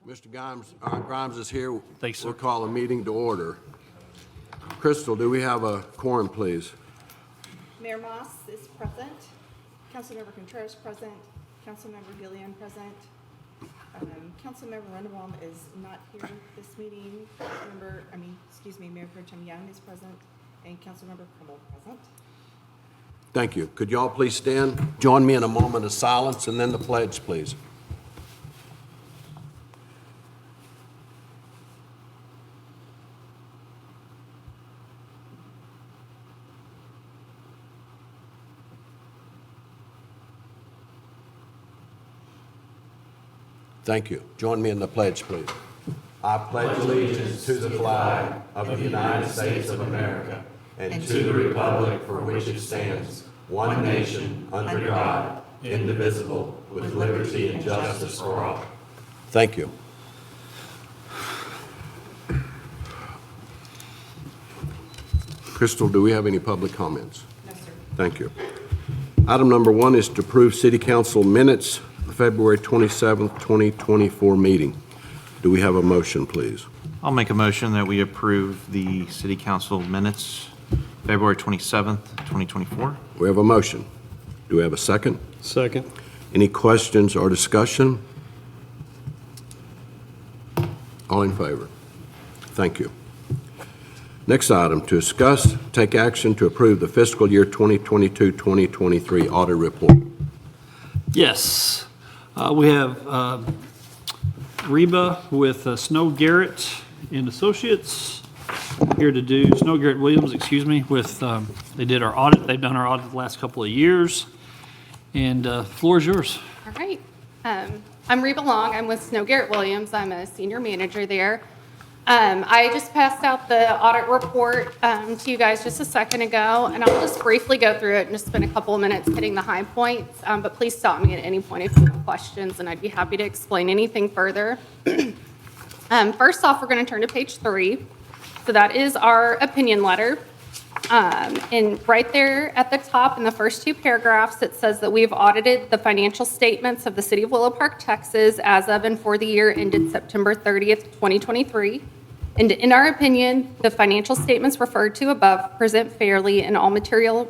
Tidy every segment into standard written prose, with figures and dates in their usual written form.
Mr. Grimes is here. Thanks, sir. We'll call a meeting to order. Crystal, do we have a quorum, please? Mayor Moss is present. Councilmember Contreras present. Councilmember Gillian present. Councilmember Rundebaum is not here this meeting. Mayor Pro Tem Young is present, and Councilmember Crummell present. Thank you. Could you all please stand? Join me in a moment of silence and then the pledge, please. Thank you. Join me in the pledge, please. I pledge allegiance to the flag of the United States of America and to the republic for which it stands, one nation, under God, indivisible, with liberty and justice for all. Thank you. Crystal, do we have any public comments? No, sir. Thank you. Item number 1 is to approve City Council minutes, February 27th, 2024 meeting. Do we have a motion, please? I'll make a motion that we approve the City Council minutes, February 27th, 2024. We have a motion. Do we have a second? Second. Any questions or discussion? All in favor? Thank you. Next item, to discuss, take action to approve the fiscal year 2022-2023 audit report. Yes. We have Reba with Snow Garrett and Associates here to do, Snow Garrett Williams, excuse me, with, they did our audit. They've done our audit the last couple of years. And floor is yours. All right. I'm Reba Long. I'm with Snow Garrett Williams. I'm a senior manager there. I just passed out the audit report to you guys just a second ago, and I'll just briefly go through it and just spend a couple of minutes hitting the high points. But please stop me at any point if you have questions, and I'd be happy to explain anything further. First off, we're going to turn to page 3. So that is our opinion letter. And right there at the top in the first 2 paragraphs, it says that we've audited the financial statements of the City of Willow Park, Texas, as of and for the year ended September 30th, 2023. And in our opinion, the financial statements referred to above present fairly in all material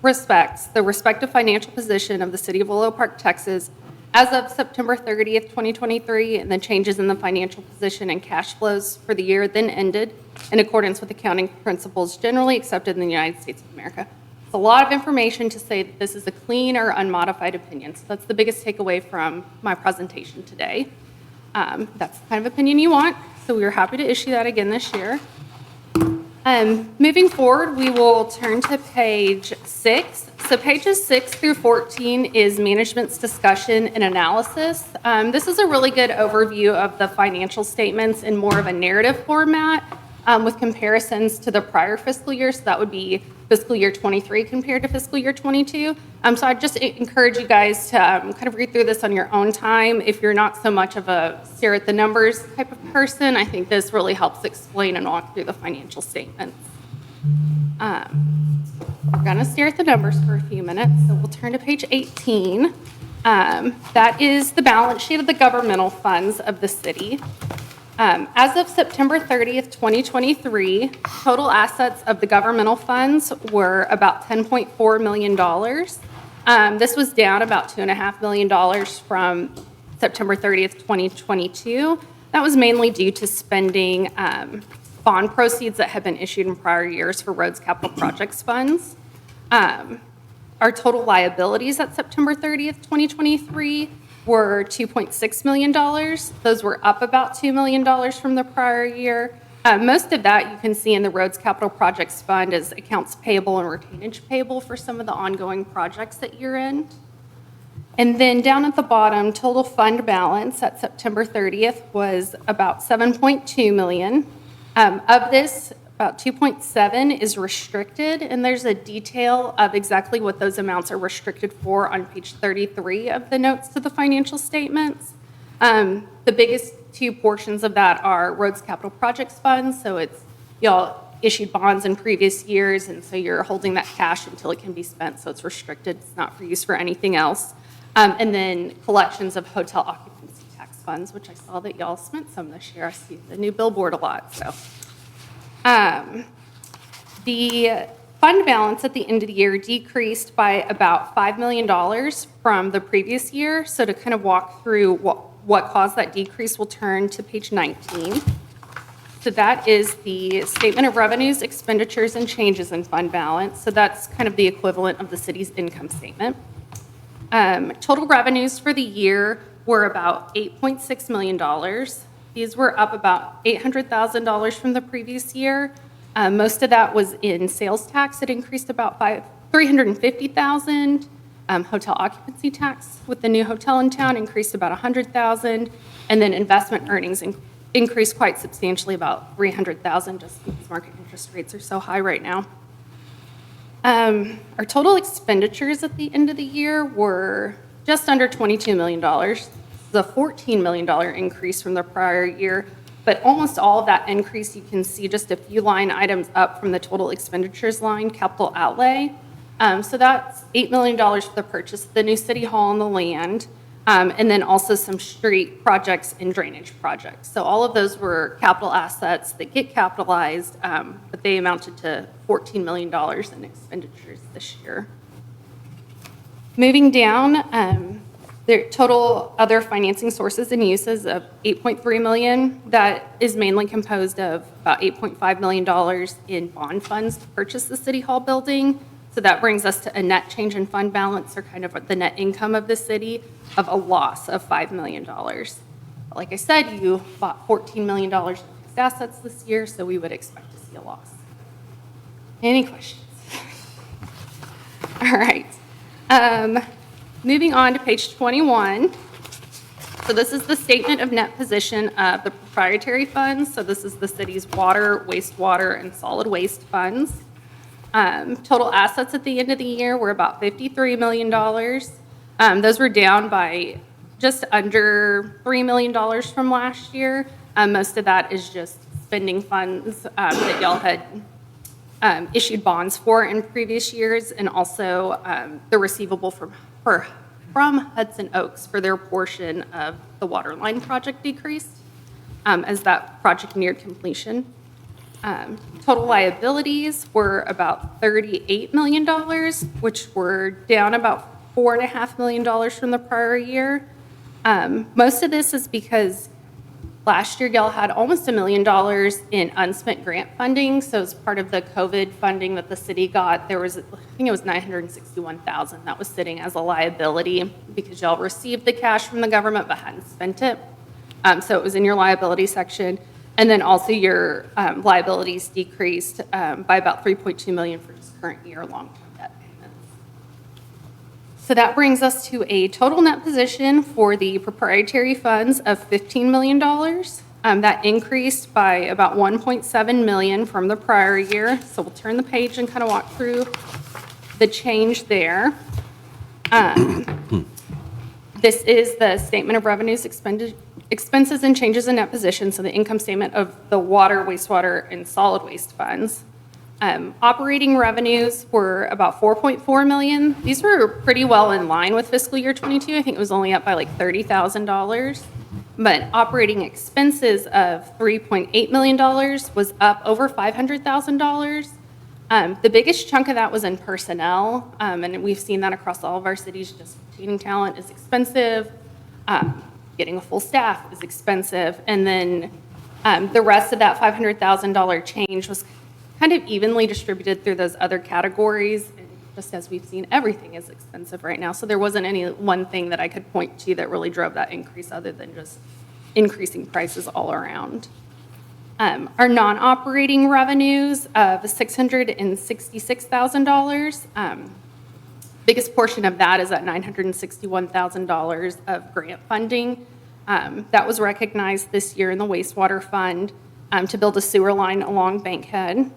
respects the respective financial position of the City of Willow Park, Texas, as of September 30th, 2023, and the changes in the financial position and cash flows for the year then ended in accordance with accounting principles generally accepted in the United States of America. It's a lot of information to say that this is a clean or unmodified opinion. So that's the biggest takeaway from my presentation today. That's the kind of opinion you want, so we were happy to issue that again this year. Moving forward, we will turn to page 6. So pages 6 through 14 is management's discussion and analysis. This is a really good overview of the financial statements in more of a narrative format with comparisons to the prior fiscal year. So that would be fiscal year 23 compared to fiscal year 22. So I just encourage you guys to kind of read through this on your own time. If you're not so much of a stare at the numbers type of person, I think this really helps explain and walk through the financial statements. We're going to stare at the numbers for a few minutes, so we'll turn to page 18. That is the balance sheet of the governmental funds of the city. As of September 30th, 2023, total assets of the governmental funds were about $10.4 million. This was down about $2.5 million from September 30th, 2022. That was mainly due to spending bond proceeds that had been issued in prior years for roads capital projects funds. Our total liabilities at September 30th, 2023 were $2.6 million. Those were up about $2 million from the prior year. Most of that you can see in the roads capital projects fund as accounts payable and retainage payable for some of the ongoing projects at year end. And then down at the bottom, total fund balance at September 30th was about $7.2 million. Of this, about 2.7 is restricted, and there's a detail of exactly what those amounts are restricted for on page 33 of the notes to the financial statements. The biggest 2 portions of that are roads capital projects funds, so it's y'all issued bonds in previous years, and so you're holding that cash until it can be spent, so it's restricted. It's not for use for anything else. And then collections of hotel occupancy tax funds, which I saw that y'all spent some this year. I see the new billboard a lot, so. The fund balance at the end of the year decreased by about $5 million from the previous year. So to kind of walk through what caused that decrease, we'll turn to page 19. So that is the statement of revenues, expenditures, and changes in fund balance. So that's kind of the equivalent of the city's income statement. Total revenues for the year were about $8.6 million. These were up about $800,000 from the previous year. Most of that was in sales tax. It increased about $350,000. Hotel occupancy tax with the new hotel in town increased about $100,000. And then investment earnings increased quite substantially, about $300,000, just because market interest rates are so high right now. Our total expenditures at the end of the year were just under $22 million. The $14 million increase from the prior year, but almost all of that increase, you can see just a few line items up from the total expenditures line, capital outlay. So that's $8 million for the purchase of the new city hall and the land, and then also some street projects and drainage projects. So all of those were capital assets that get capitalized, but they amounted to $14 million in expenditures this year. Moving down, their total other financing sources and uses of $8.3 million. That is mainly composed of about $8.5 million in bond funds to purchase the city hall building. So that brings us to a net change in fund balance, or kind of the net income of the city, of a loss of $5 million. Like I said, you bought $14 million in fixed assets this year, so we would expect to see a loss. Any questions? All right. Moving on to page 21. So this is the statement of net position of the proprietary funds. So this is the city's water, wastewater, and solid waste funds. Total assets at the end of the year were about $53 million. Those were down by just under $3 million from last year. Most of that is just spending funds that y'all had issued bonds for in previous years, and also the receivable from Hudson Oaks for their portion of the water line project decreased as that project neared completion. Total liabilities were about $38 million, which were down about $4.5 million from the prior year. Most of this is because last year y'all had almost $1 million in unspent grant funding. So as part of the COVID funding that the city got, there was, I think it was $961,000 that was sitting as a liability because y'all received the cash from the government but hadn't spent it. So it was in your liability section. And then also your liabilities decreased by about $3.2 million for this current year long-term debt payments. So that brings us to a total net position for the proprietary funds of $15 million. That increased by about $1.7 million from the prior year. So we'll turn the page and kind of walk through the change there. This is the statement of revenues, expenses, and changes in net position, so the income statement of the water, wastewater, and solid waste funds. Operating revenues were about $4.4 million. These were pretty well in line with fiscal year 22. I think it was only up by like $30,000. But operating expenses of $3.8 million was up over $500,000. The biggest chunk of that was in personnel, and we've seen that across all of our cities. Just retaining talent is expensive. Getting a full staff is expensive. And then the rest of that $500,000 change was kind of evenly distributed through those other categories. And just as we've seen, everything is expensive right now. So there wasn't any one thing that I could point to that really drove that increase other than just increasing prices all around. Our non-operating revenues of $666,000. Biggest portion of that is at $961,000 of grant funding. That was recognized this year in the wastewater fund to build a sewer line along Bankhead.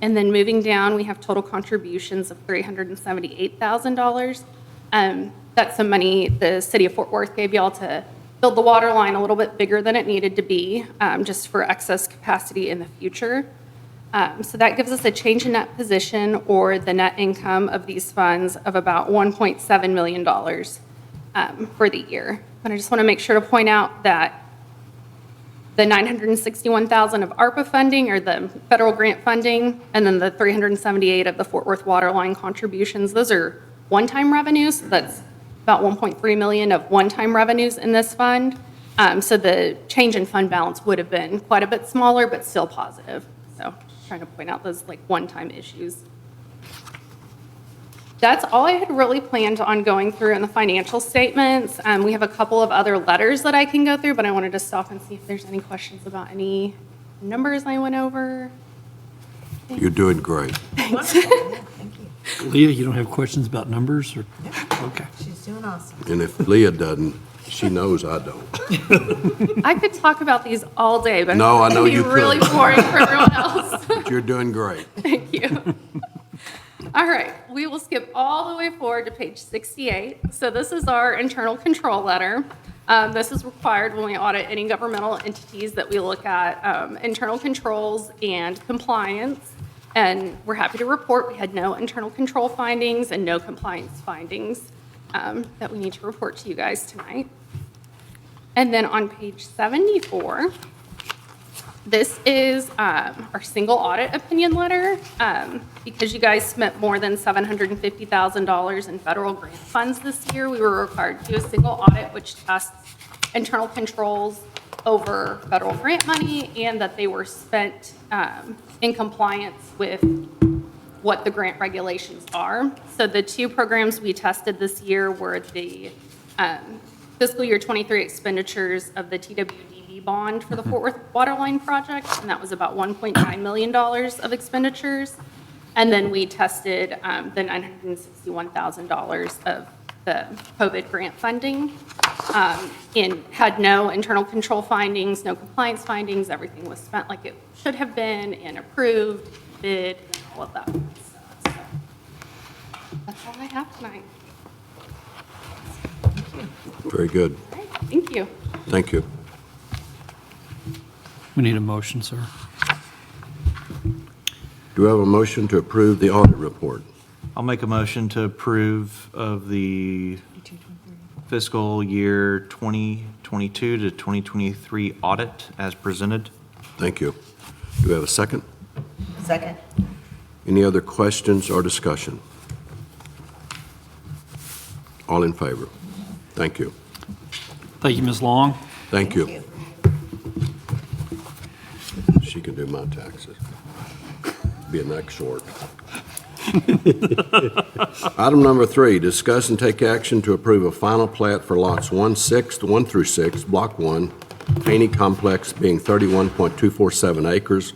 And then moving down, we have total contributions of $378,000. That's some money the city of Fort Worth gave y'all to build the water line a little bit bigger than it needed to be, just for excess capacity in the future. So that gives us a change in net position, or the net income of these funds, of about $1.7 million for the year. But I just want to make sure to point out that the $961,000 of ARPA funding, or the federal grant funding, and then the $378 of the Fort Worth Waterline contributions, those are one-time revenues. That's about $1.3 million of one-time revenues in this fund. So the change in fund balance would have been quite a bit smaller, but still positive. So just trying to point out those like one-time issues. That's all I had really planned on going through in the financial statements. We have a couple of other letters that I can go through, but I wanted to stop and see if there's any questions about any numbers I went over. You're doing great. Leah, you don't have questions about numbers or? Okay. She's doing awesome. And if Leah doesn't, she knows I don't. I could talk about these all day, but No, I know it'd be you could. really boring for everyone else. But you're doing great. Thank you. All right, we will skip all the way forward to page 68. So this is our internal control letter. This is required when we audit any governmental entities that we look at internal controls and compliance. And we're happy to report we had no internal control findings and no compliance findings that we need to report to you guys tonight. And then on page 74, this is our single audit opinion letter. Because you guys spent more than $750,000 in federal grant funds this year, we were required to do a single audit which tests internal controls over federal grant money and that they were spent in compliance with what the grant regulations are. So the two programs we tested this year were the fiscal year 23 expenditures of the TWDB bond for the Fort Worth Waterline project, and that was about $1.9 million of expenditures. And then we tested the $961,000 of the COVID grant funding and had no internal control findings, no compliance findings. Everything was spent like it should have been and approved, bid, and all of that. So that's all I have tonight. Very good. All right, thank you. Thank you. We need a motion, sir. Do we have a motion to approve the audit report? I'll make a motion to approve of the fiscal year 2022 to 2023 audit as presented. Thank you. Do we have a second? Second. Any other questions or discussion? All in favor? Thank you. Thank you, Ms. Long. Thank you. She can do my taxes. Be a neck short. Item number 3, discuss and take action to approve a final plat for lots 1 through 6, Block 1, Haney Complex being 31.247 acres,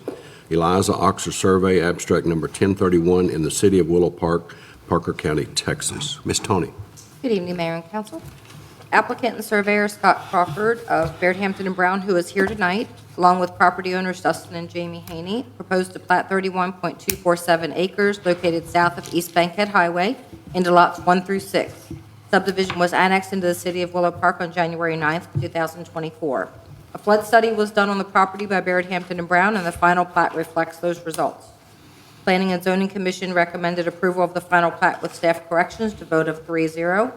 Eliza Oxer Survey, abstract number 1031 in the city of Willow Park, Parker County, Texas. Ms. Tony. Good evening, Mayor and Council. Applicant and surveyor Scott Crawford of Baird Hampton and Brown, who is here tonight, along with property owners Dustin and Jamie Haney, proposed to plat 31.247 acres located south of East Bankhead Highway into lots 1 through 6. Subdivision was annexed into the city of Willow Park on January 9th, 2024. A flood study was done on the property by Baird Hampton and Brown, and the final plat reflects those results. Planning and Zoning Commission recommended approval of the final plat with staff corrections to vote of 3-0.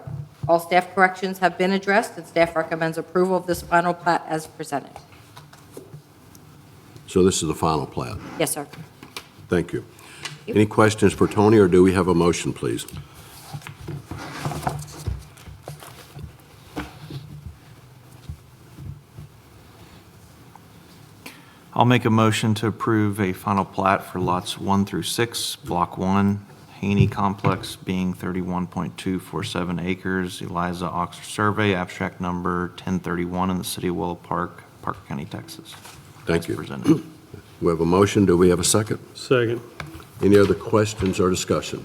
All staff corrections have been addressed, and staff recommends approval of this final plat as presented. So this is the final plat. Yes, sir. Thank you. Any questions for Tony, or do we have a motion, please? I'll make a motion to approve a final plat for lots 1 through 6, Block 1, Haney Complex being 31.247 acres, Eliza Oxer Survey, abstract number 1031 in the city of Willow Park, Parker County, Texas. Thank As you. presented. We have a motion. Do we have a second? Second. Any other questions or discussion?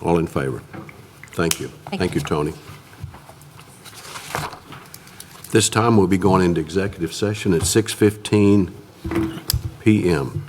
All in favor? Thank you. Thank you, Tony. This time, we'll be going into executive session at 6:15 PM.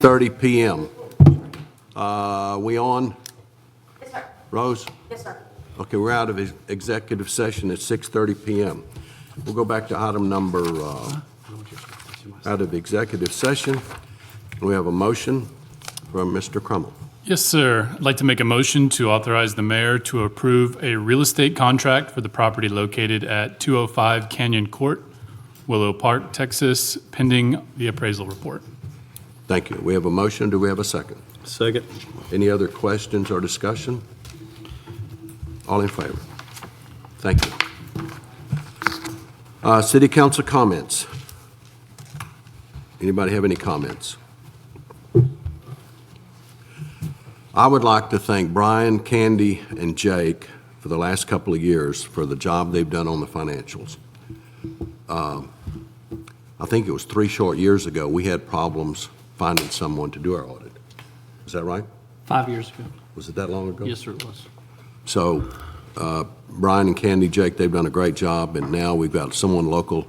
30 PM. We on, Yes, sir. Rose? Yes, sir. Okay, we're out of executive session at 6:30 PM. We'll go back to item number, out of executive session. We have a motion from Mr. Crummell. Yes, sir. I'd like to make a motion to authorize the mayor to approve a real estate contract for the property located at 205 Canyon Court, Willow Park, Texas, pending the appraisal report. Thank you. We have a motion. Do we have a second? Second. Any other questions or discussion? All in favor? Thank you. City council comments. Anybody have any comments? I would like to thank Brian, Candy, and Jake for the last couple of years for the job they've done on the financials. I think it was 3 short years ago, we had problems finding someone to do our audit. Is that right? 5 years ago. Was it that long ago? Yes, sir, it was. So Brian and Candy, Jake, they've done a great job, and now we've got someone local.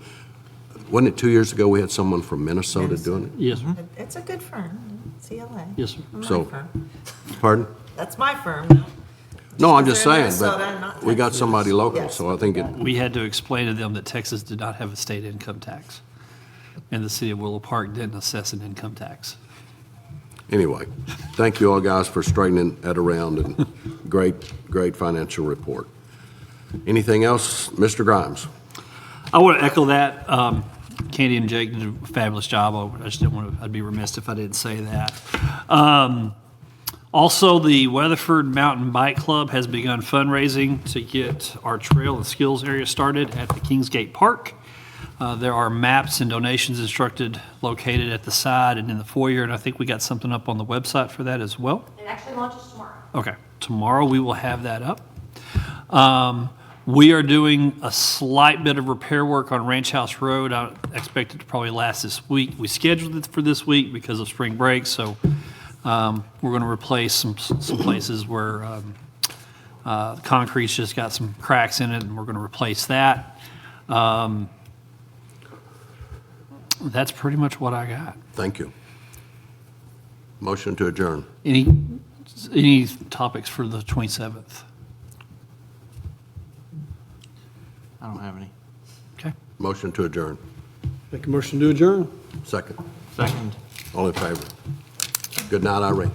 Wasn't it 2 years ago we had someone from Minnesota doing it? Yes, sir. It's a good firm, CLA. Yes, sir. My So- firm. Pardon? That's my firm now. No, I'm because just they're in saying, Minnesota, but not we got Texas. somebody local, Yes. so I think it, We had to explain to them that Texas did not have a state income tax, and the city of Willow Park didn't assess an income tax. anyway. Thank you all guys for straightening that around, and great financial report. Anything else? Mr. Grimes? I want to echo that. Candy and Jake did a fabulous job. I just didn't want to, I'd be remiss if I didn't say that. Also, the Weatherford Mountain Bike Club has begun fundraising to get our trail and skills area started at the Kingsgate Park. There are maps and donations instructed located at the side and in the foyer, and I think we got something up on the website for that as well. It actually launches tomorrow. Okay, tomorrow we will have that up. We are doing a slight bit of repair work on Ranch House Road. I expect it to probably last this week. We scheduled it for this week because of spring break, so we're going to replace some places where concrete's just got some cracks in it, and we're going to replace that. That's pretty much what I got. Thank you. Motion to adjourn. Any topics for the 27th? I don't have any. Okay. Motion to adjourn. Make a motion to adjourn. Second. Second. All in favor? Good night, Irene.